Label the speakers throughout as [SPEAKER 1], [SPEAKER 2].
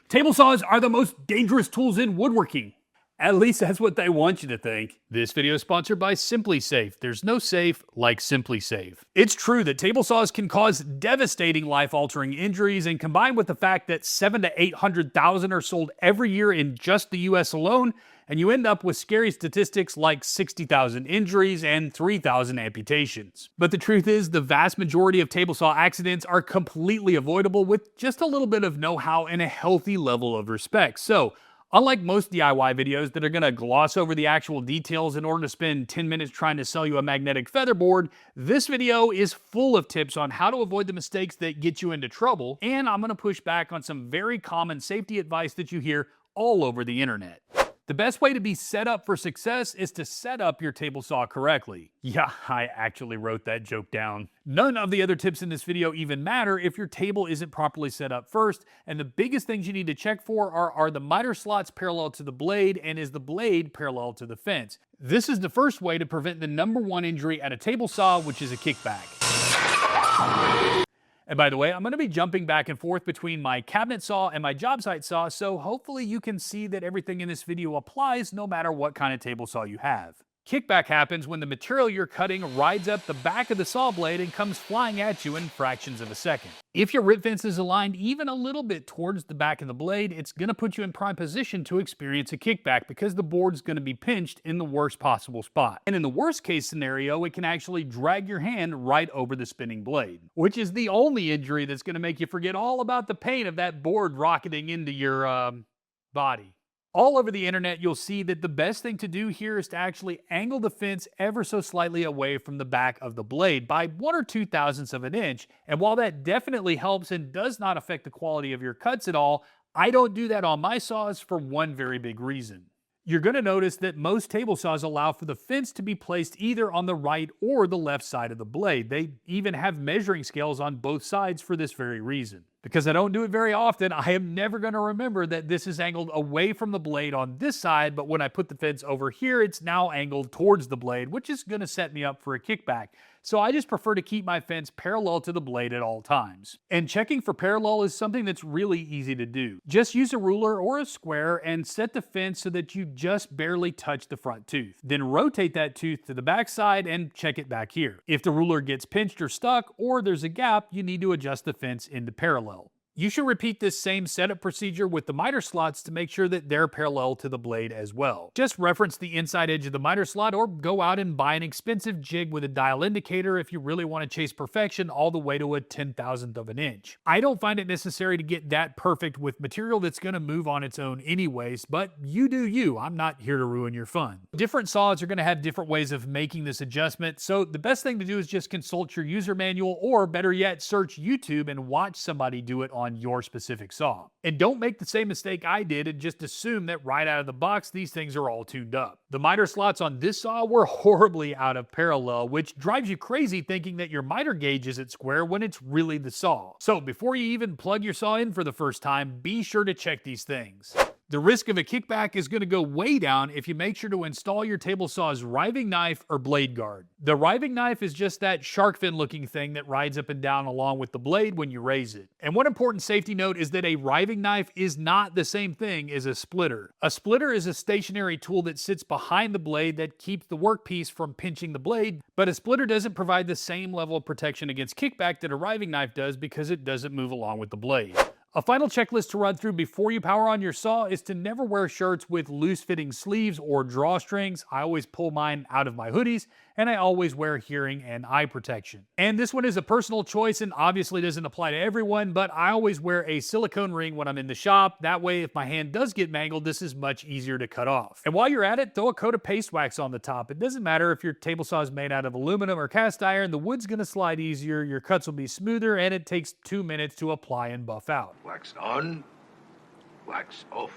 [SPEAKER 1] Table saws are the most dangerous tools in woodworking. At least that's what they want you to think. This video is sponsored by Simply Safe. There's no safe like Simply Safe. It's true that table saws can cause devastating life-altering injuries, and combined with the fact that 700,000 to 800,000 are sold every year in just the US alone, and you end up with scary statistics like 60,000 injuries and 3,000 amputations. But the truth is, the vast majority of table saw accidents are completely avoidable with just a little bit of know-how and a healthy level of respect. So, unlike most DIY videos that are going to gloss over the actual details in order to spend 10 minutes trying to sell you a magnetic featherboard, this video is full of tips on how to avoid the mistakes that get you into trouble, and I'm going to push back on some very common safety advice that you hear all over the internet. The best way to be set up for success is to set up your table saw correctly. Yeah, I actually wrote that joke down. None of the other tips in this video even matter if your table isn't properly set up first, and the biggest things you need to check for are the miter slots parallel to the blade, and is the blade parallel to the fence. This is the first way to prevent the #1 injury at a table saw, which is a kickback. And by the way, I'm going to be jumping back and forth between my cabinet saw and my job site saw, so hopefully you can see that everything in this video applies no matter what kind of table saw you have. Kickback happens when the material you're cutting rides up the back of the saw blade and comes flying at you in fractions of a second. If your rip fence is aligned even a little bit towards the back of the blade, it's going to put you in prime position to experience a kickback because the board's going to be pinched in the worst possible spot. And in the worst case scenario, it can actually drag your hand right over the spinning blade, which is the only injury that's going to make you forget all about the pain of that board rocketing into your body. All over the internet, you'll see that the best thing to do here is to actually angle the fence ever so slightly away from the back of the blade by 1 or 2 thousandths of an inch. And while that definitely helps and does not affect the quality of your cuts at all, I don't do that on my saws for one very big reason. You're going to notice that most table saws allow for the fence to be placed either on the right or the left side of the blade. They even have measuring scales on both sides for this very reason. Because I don't do it very often, I am never going to remember that this is angled away from the blade on this side, but when I put the fence over here, it's now angled towards the blade, which is going to set me up for a kickback. So I just prefer to keep my fence parallel to the blade at all times. And checking for parallel is something that's really easy to do. Just use a ruler or a square and set the fence so that you just barely touch the front tooth. Then rotate that tooth to the back side and check it back here. If the ruler gets pinched or stuck, or there's a gap, you need to adjust the fence into parallel. You should repeat this same setup procedure with the miter slots to make sure that they're parallel to the blade as well. Just reference the inside edge of the miter slot or go out and buy an expensive jig with a dial indicator if you really want to chase perfection all the way to a 10,000th of an inch. I don't find it necessary to get that perfect with material that's going to move on its own anyways, but you do you. I'm not here to ruin your fun. Different saws are going to have different ways of making this adjustment, so the best thing to do is just consult your user manual, or better yet, search YouTube and watch somebody do it on your specific saw. And don't make the same mistake I did and just assume that right out of the box these things are all tuned up. The miter slots on this saw were horribly out of parallel, which drives you crazy thinking that your miter gauge isn't square when it's really the saw. So before you even plug your saw in for the first time, be sure to check these things. The risk of a kickback is going to go way down if you make sure to install your table saw's riving knife or blade guard. The riving knife is just that shark fin looking thing that rides up and down along with the blade when you raise it. And one important safety note is that a riving knife is not the same thing as a splitter. A splitter is a stationary tool that sits behind the blade that keeps the workpiece from pinching the blade, but a splitter doesn't provide the same level of protection against kickback that a riving knife does because it doesn't move along with the blade. A final checklist to run through before you power on your saw is to never wear shirts with loose-fitting sleeves or drawstrings. I always pull mine out of my hoodies, and I always wear hearing and eye protection. And this one is a personal choice and obviously doesn't apply to everyone, but I always wear a silicone ring when I'm in the shop. That way, if my hand does get mangled, this is much easier to cut off. And while you're at it, throw a coat of paste wax on the top. It doesn't matter if your table saw is made out of aluminum or cast iron, the wood's gonna slide easier, your cuts will be smoother, and it takes 2 minutes to apply and buff out.
[SPEAKER 2] Wax on, wax off.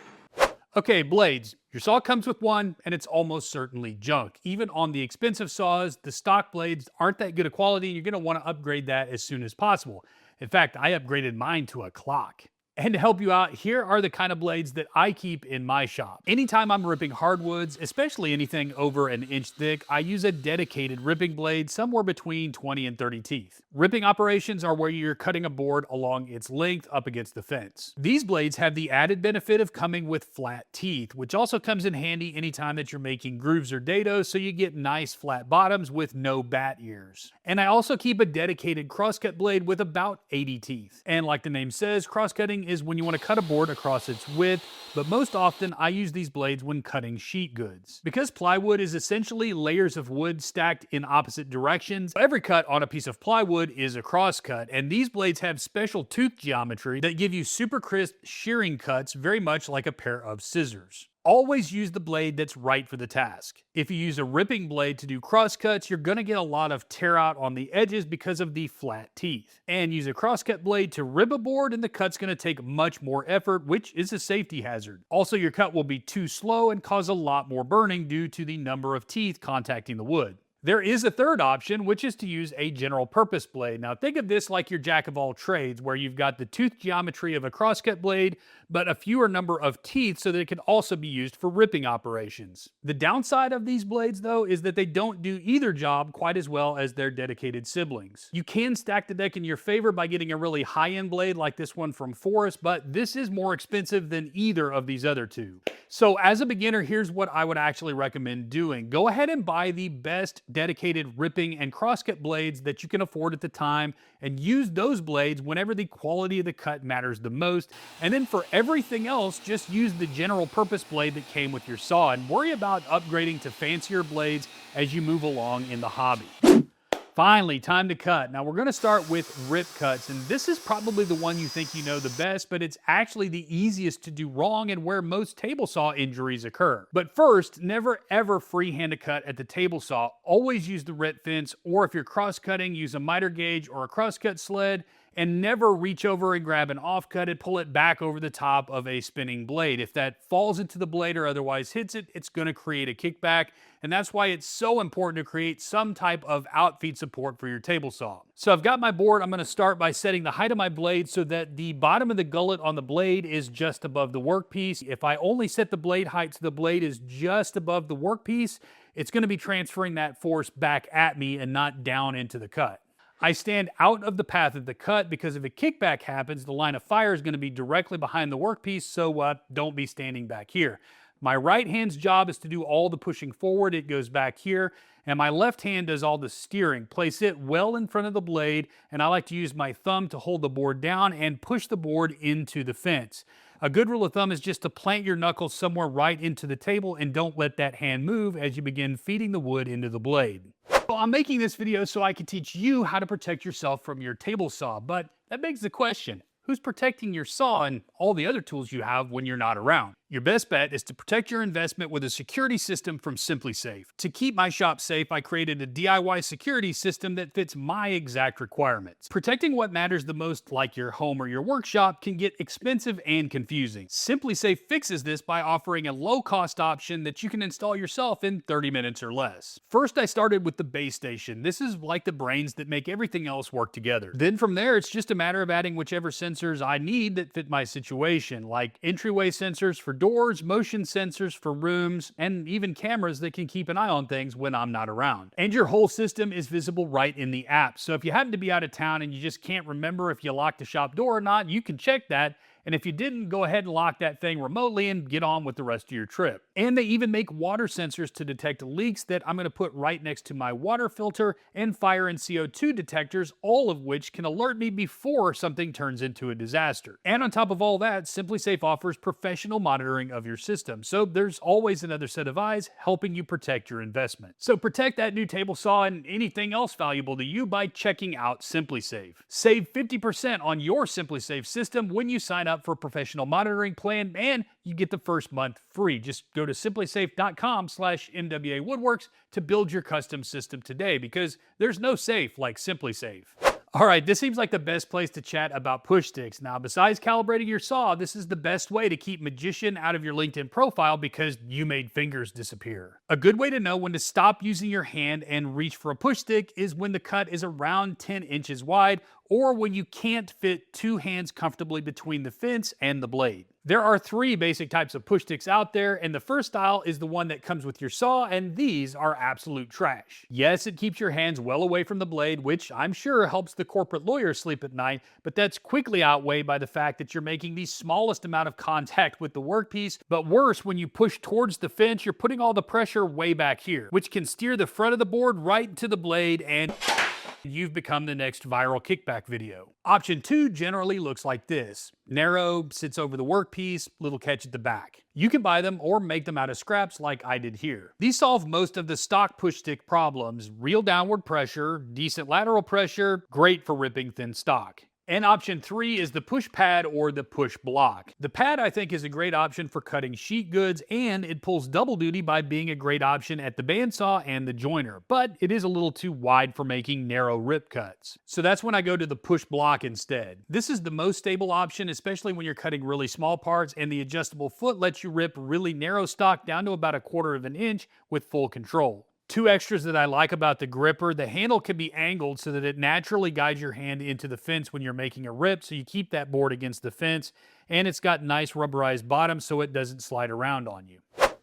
[SPEAKER 1] Okay, blades. Your saw comes with one, and it's almost certainly junk. Even on the expensive saws, the stock blades aren't that good a quality, and you're going to want to upgrade that as soon as possible. In fact, I upgraded mine to a clock. And to help you out, here are the kind of blades that I keep in my shop. Anytime I'm ripping hardwoods, especially anything over an inch thick, I use a dedicated ripping blade somewhere between 20 and 30 teeth. Ripping operations are where you're cutting a board along its length up against the fence. These blades have the added benefit of coming with flat teeth, which also comes in handy anytime that you're making grooves or dados, so you get nice flat bottoms with no bat ears. And I also keep a dedicated crosscut blade with about 80 teeth. And like the name says, crosscutting is when you want to cut a board across its width, but most often I use these blades when cutting sheet goods. Because plywood is essentially layers of wood stacked in opposite directions, every cut on a piece of plywood is a crosscut, and these blades have special tooth geometry that give you super crisp shearing cuts, very much like a pair of scissors. Always use the blade that's right for the task. If you use a ripping blade to do crosscuts, you're going to get a lot of tear out on the edges because of the flat teeth. And use a crosscut blade to rip a board and the cut's going to take much more effort, which is a safety hazard. Also, your cut will be too slow and cause a lot more burning due to the number of teeth contacting the wood. There is a third option, which is to use a general purpose blade. Now think of this like your jack of all trades, where you've got the tooth geometry of a crosscut blade, but a fewer number of teeth so that it can also be used for ripping operations. The downside of these blades, though, is that they don't do either job quite as well as their dedicated siblings. You can stack the deck in your favor by getting a really high-end blade like this one from Forest, but this is more expensive than either of these other two. So as a beginner, here's what I would actually recommend doing. Go ahead and buy the best dedicated ripping and crosscut blades that you can afford at the time, and use those blades whenever the quality of the cut matters the most. And then for everything else, just use the general purpose blade that came with your saw, and worry about upgrading to fancier blades as you move along in the hobby. Finally, time to cut. Now we're going to start with rip cuts, and this is probably the one you think you know the best, but it's actually the easiest to do wrong and where most table saw injuries occur. But first, never ever freehand a cut at the table saw. Always use the rip fence, or if you're cross cutting, use a miter gauge or a crosscut sled. And never reach over and grab an offcut and pull it back over the top of a spinning blade. If that falls into the blade or otherwise hits it, it's going to create a kickback. And that's why it's so important to create some type of outfeed support for your table saw. So I've got my board. I'm going to start by setting the height of my blade so that the bottom of the gullet on the blade is just above the workpiece. If I only set the blade height so the blade is just above the workpiece, it's going to be transferring that force back at me and not down into the cut. I stand out of the path of the cut because if a kickback happens, the line of fire is going to be directly behind the workpiece, so don't be standing back here. My right hand's job is to do all the pushing forward. It goes back here, and my left hand does all the steering. Place it well in front of the blade, and I like to use my thumb to hold the board down and push the board into the fence. A good rule of thumb is just to plant your knuckles somewhere right into the table and don't let that hand move as you begin feeding the wood into the blade. Well, I'm making this video so I can teach you how to protect yourself from your table saw, but that begs the question, who's protecting your saw and all the other tools you have when you're not around? Your best bet is to protect your investment with a security system from SimpliSafe. To keep my shop safe, I created a DIY security system that fits my exact requirements. Protecting what matters the most, like your home or your workshop, can get expensive and confusing. SimpliSafe fixes this by offering a low-cost option that you can install yourself in 30 minutes or less. First, I started with the base station. This is like the brains that make everything else work together. Then from there, it's just a matter of adding whichever sensors I need that fit my situation, like entryway sensors for doors, motion sensors for rooms, and even cameras that can keep an eye on things when I'm not around. And your whole system is visible right in the app. So if you happen to be out of town and you just can't remember if you locked the shop door or not, you can check that. And if you didn't, go ahead and lock that thing remotely and get on with the rest of your trip. And they even make water sensors to detect leaks that I'm going to put right next to my water filter, and fire and CO2 detectors, all of which can alert me before something turns into a disaster. And on top of all that, SimpliSafe offers professional monitoring of your system. So there's always another set of eyes helping you protect your investment. So protect that new table saw and anything else valuable to you by checking out SimpliSafe. Save 50% on your SimpliSafe system when you sign up for a professional monitoring plan, and you get the first month free. Just go to simplisafe.com/MWA Woodworks to build your custom system today, because there's no safe like SimpliSafe. All right, this seems like the best place to chat about push sticks. Now, besides calibrating your saw, this is the best way to keep magician out of your LinkedIn profile because you made fingers disappear. A good way to know when to stop using your hand and reach for a push stick is when the cut is around 10 inches wide or when you can't fit two hands comfortably between the fence and the blade. There are three basic types of push sticks out there, and the first style is the one that comes with your saw, and these are absolute trash. Yes, it keeps your hands well away from the blade, which I'm sure helps the corporate lawyer sleep at night, but that's quickly outweighed by the fact that you're making the smallest amount of contact with the workpiece, but worse, when you push towards the fence, you're putting all the pressure way back here, which can steer the front of the board right into the blade and you've become the next viral kickback video. Option 2 generally looks like this. Narrow, sits over the workpiece, little catch at the back. You can buy them or make them out of scraps like I did here. These solve most of the stock push stick problems. Real downward pressure, decent lateral pressure, great for ripping thin stock. And option 3 is the push pad or the push block. The pad I think is a great option for cutting sheet goods, and it pulls double duty by being a great option at the bandsaw and the joiner, but it is a little too wide for making narrow rip cuts. So that's when I go to the push block instead. This is the most stable option, especially when you're cutting really small parts, and the adjustable foot lets you rip really narrow stock down to about 1/4 of an inch with full control. Two extras that I like about the gripper: the handle can be angled so that it naturally guides your hand into the fence when you're making a rip, so you keep that board against the fence, and it's got nice rubberized bottom so it doesn't slide around on you.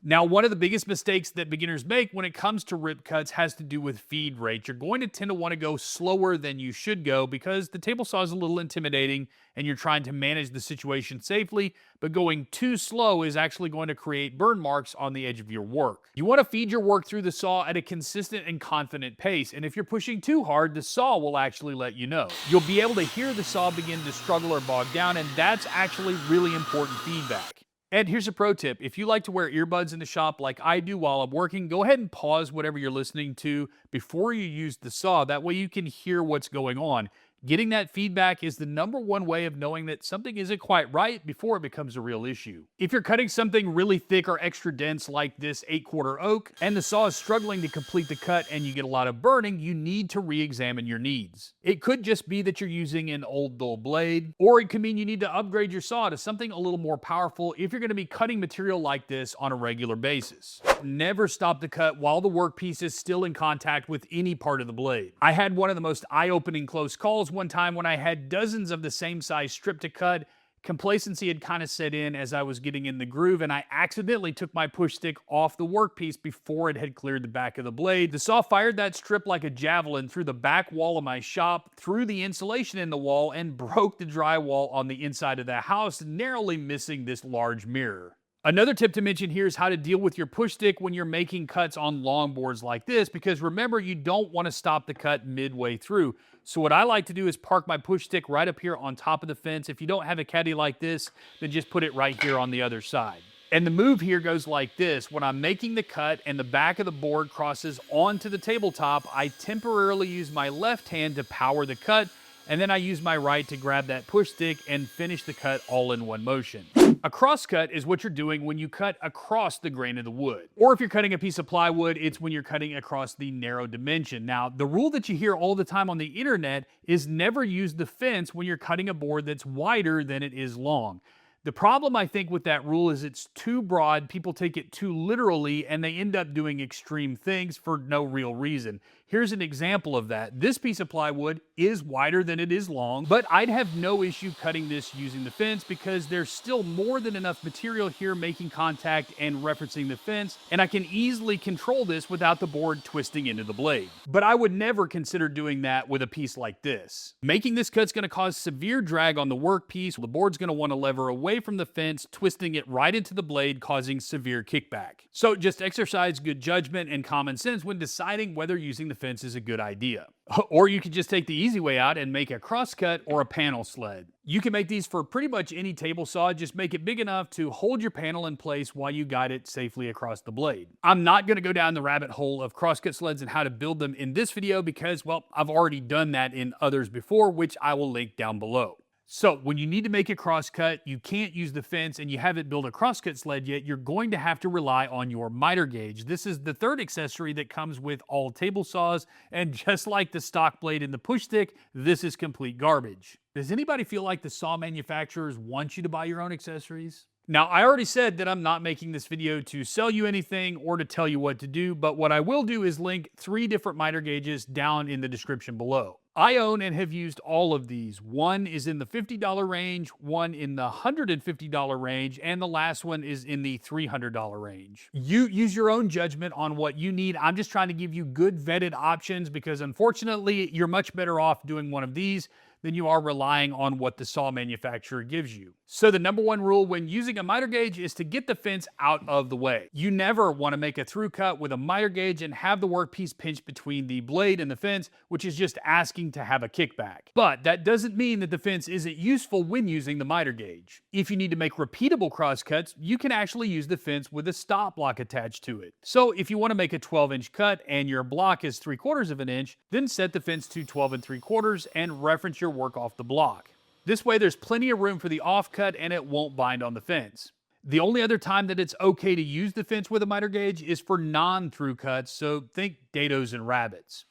[SPEAKER 1] Now, one of the biggest mistakes that beginners make when it comes to rip cuts has to do with feed rate. You're going to tend to want to go slower than you should go because the table saw is a little intimidating and you're trying to manage the situation safely, but going too slow is actually going to create burn marks on the edge of your work. You want to feed your work through the saw at a consistent and confident pace, and if you're pushing too hard, the saw will actually let you know. You'll be able to hear the saw begin to struggle or bog down, and that's actually really important feedback. And here's a pro tip: if you like to wear earbuds in the shop like I do while I'm working, go ahead and pause whatever you're listening to before you use the saw. That way you can hear what's going on. Getting that feedback is the #1 way of knowing that something isn't quite right before it becomes a real issue. If you're cutting something really thick or extra dense like this 8/4 oak, and the saw is struggling to complete the cut and you get a lot of burning, you need to re-examine your needs. It could just be that you're using an old dull blade, or it could mean you need to upgrade your saw to something a little more powerful if you're going to be cutting material like this on a regular basis. Never stop the cut while the workpiece is still in contact with any part of the blade. I had one of the most eye-opening close calls one time when I had dozens of the same size strip to cut. Complacency had kind of set in as I was getting in the groove, and I accidentally took my push stick off the workpiece before it had cleared the back of the blade. The saw fired that strip like a javelin through the back wall of my shop, through the insulation in the wall, and broke the drywall on the inside of the house, narrowly missing this large mirror. Another tip to mention here is how to deal with your push stick when you're making cuts on long boards like this, because remember, you don't want to stop the cut midway through. So what I like to do is park my push stick right up here on top of the fence. If you don't have a caddy like this, then just put it right here on the other side. And the move here goes like this: when I'm making the cut and the back of the board crosses onto the tabletop, I temporarily use my left hand to power the cut, and then I use my right to grab that push stick and finish the cut all in one motion. A cross cut is what you're doing when you cut across the grain of the wood. Or if you're cutting a piece of plywood, it's when you're cutting across the narrow dimension. Now, the rule that you hear all the time on the internet is never use the fence when you're cutting a board that's wider than it is long. The problem, I think, with that rule is it's too broad, people take it too literally, and they end up doing extreme things for no real reason. Here's an example of that. This piece of plywood is wider than it is long, but I'd have no issue cutting this using the fence because there's still more than enough material here making contact and referencing the fence, and I can easily control this without the board twisting into the blade. But I would never consider doing that with a piece like this. Making this cut's going to cause severe drag on the workpiece. The board's going to want to lever away from the fence, twisting it right into the blade, causing severe kickback. So just exercise good judgment and common sense when deciding whether using the fence is a good idea. Or you could just take the easy way out and make a crosscut or a panel sled. You can make these for pretty much any table saw, just make it big enough to hold your panel in place while you guide it safely across the blade. I'm not going to go down the rabbit hole of crosscut sleds and how to build them in this video because, well, I've already done that in others before, which I will link down below. So when you need to make a crosscut, you can't use the fence and you haven't built a crosscut sled yet, you're going to have to rely on your miter gauge. This is the third accessory that comes with all table saws, and just like the stock blade and the push stick, this is complete garbage. Does anybody feel like the saw manufacturers want you to buy your own accessories? Now, I already said that I'm not making this video to sell you anything or to tell you what to do, but what I will do is link 3 different miter gauges down in the description below. I own and have used all of these. One is in the $50 range, one in the $150 range, and the last one is in the $300 range. You use your own judgment on what you need. I'm just trying to give you good vetted options because unfortunately, you're much better off doing one of these than you are relying on what the saw manufacturer gives you. So the number one rule when using a miter gauge is to get the fence out of the way. You never want to make a through cut with a miter gauge and have the workpiece pinched between the blade and the fence, which is just asking to have a kickback. But that doesn't mean that the fence isn't useful when using the miter gauge. If you need to make repeatable cross cuts, you can actually use the fence with a stop block attached to it. So if you want to make a 12-inch cut and your block is 3/4 of an inch, then set the fence to 12 3/4 and reference your work off the block. This way there's plenty of room for the offcut and it won't bind on the fence. The only other time that it's okay to use the fence with a miter gauge is for non-through cuts, so think dados and rabbits.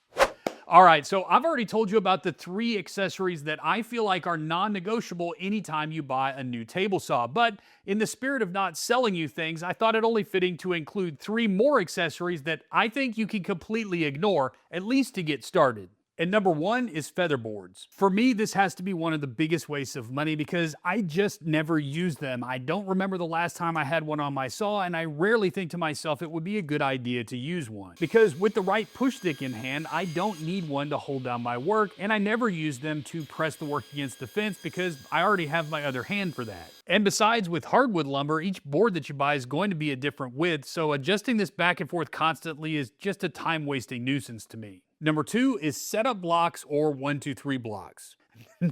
[SPEAKER 1] All right, so I've already told you about the 3 accessories that I feel like are non-negotiable anytime you buy a new table saw. But in the spirit of not selling you things, I thought it only fitting to include 3 more accessories that I think you can completely ignore, at least to get started. And number 1 is feather boards. For me, this has to be one of the biggest wastes of money because I just never use them. I don't remember the last time I had one on my saw, and I rarely think to myself it would be a good idea to use one. Because with the right push stick in hand, I don't need one to hold down my work, and I never use them to press the work against the fence because I already have my other hand for that. And besides, with hardwood lumber, each board that you buy is going to be a different width, so adjusting this back and forth constantly is just a time-wasting nuisance to me. Number 2 is setup blocks or 1, 2, 3 blocks.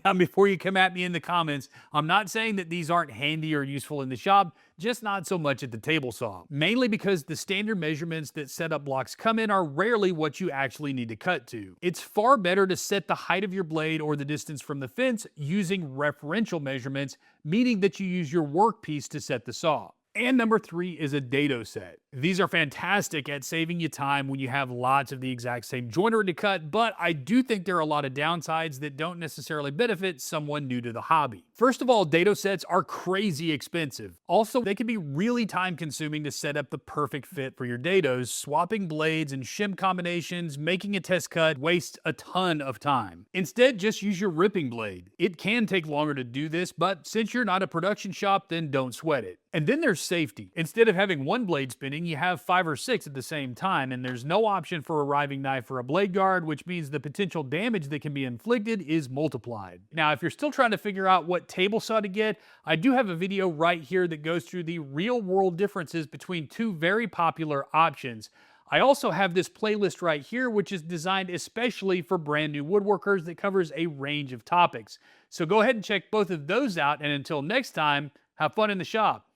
[SPEAKER 1] Now, before you come at me in the comments, I'm not saying that these aren't handy or useful in the shop, just not so much at the table saw. Mainly because the standard measurements that setup blocks come in are rarely what you actually need to cut to. It's far better to set the height of your blade or the distance from the fence using referential measurements, meaning that you use your workpiece to set the saw. And number 3 is a dado set. These are fantastic at saving you time when you have lots of the exact same joinery to cut, but I do think there are a lot of downsides that don't necessarily benefit someone new to the hobby. First of all, dado sets are crazy expensive. Also, they can be really time consuming to set up the perfect fit for your dados. Swapping blades and shim combinations, making a test cut wastes a ton of time. Instead, just use your ripping blade. It can take longer to do this, but since you're not a production shop, then don't sweat it. And then there's safety. Instead of having one blade spinning, you have 5 or 6 at the same time, and there's no option for a riving knife or a blade guard, which means the potential damage that can be inflicted is multiplied. Now, if you're still trying to figure out what table saw to get, I do have a video right here that goes through the real-world differences between 2 very popular options. I also have this playlist right here, which is designed especially for brand new woodworkers that covers a range of topics. So go ahead and check both of those out, and until next time, have fun in the shop.